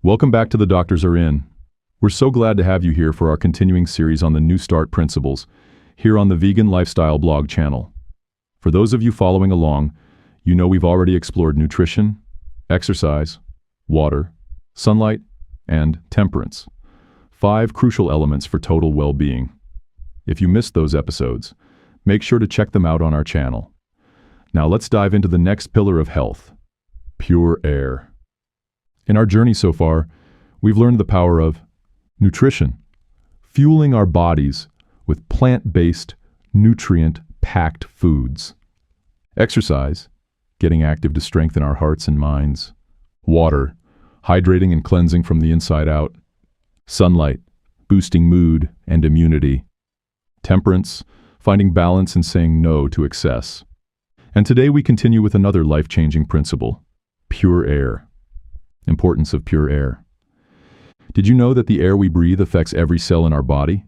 Welcome back to The Doctors Are In. We're so glad to have you here for our continuing series on the NEWSTART principles, here on the Vegan Lifestyle blog channel. For those of you following along, you know we've already explored nutrition, exercise, water, sunlight, and temperance. 5 crucial elements for total well-being. If you missed those episodes, make sure to check them out on our channel. Now let's dive into the next pillar of health, pure air. In our journey so far, we've learned the power of nutrition, fueling our bodies with plant-based, nutrient-packed foods. Exercise, getting active to strengthen our hearts and minds. Water, hydrating and cleansing from the inside out. Sunlight, boosting mood and immunity. Temperance, finding balance and saying no to excess. And today we continue with another life-changing principle, pure air. Importance of pure air. Did you know that the air we breathe affects every cell in our body?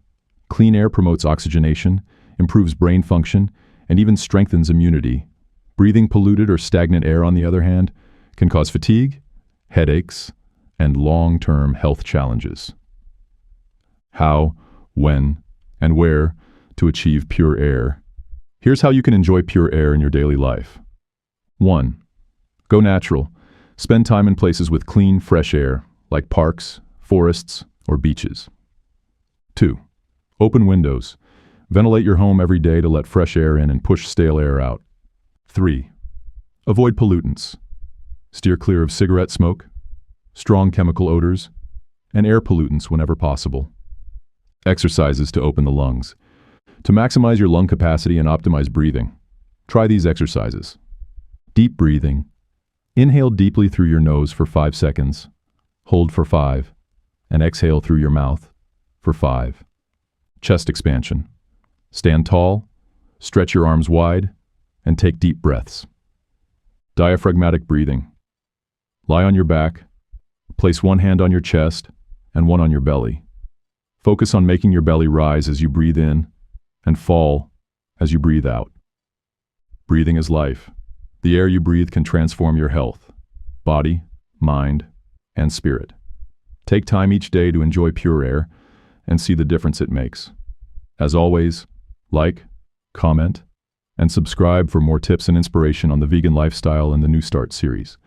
Clean air promotes oxygenation, improves brain function, and even strengthens immunity. Breathing polluted or stagnant air, on the other hand, can cause fatigue, headaches, and long-term health challenges. How, when, and where to achieve pure air? Here's how you can enjoy pure air in your daily life. 1. Go natural. Spend time in places with clean, fresh air, like parks, forests, or beaches. 2. Open windows. Ventilate your home every day to let fresh air in and push stale air out. 3. Avoid pollutants. Steer clear of cigarette smoke, strong chemical odors, and air pollutants whenever possible. Exercises to open the lungs. To maximize your lung capacity and optimize breathing, try these exercises. Deep breathing. Inhale deeply through your nose for 5 seconds, hold for 5, and exhale through your mouth for 5. Chest expansion. Stand tall, stretch your arms wide, and take deep breaths. Diaphragmatic breathing. Lie on your back, place one hand on your chest and one on your belly. Focus on making your belly rise as you breathe in and fall as you breathe out. Breathing is life. The air you breathe can transform your health, body, mind, and spirit. Take time each day to enjoy pure air and see the difference it makes. As always, like, comment, and subscribe for more tips and inspiration on the vegan lifestyle and the NEWSTART series.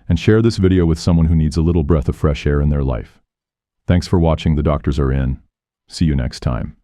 And share this video with someone who needs a little breath of fresh air in their life. Thanks for watching. The Doctors Are In. See you next time.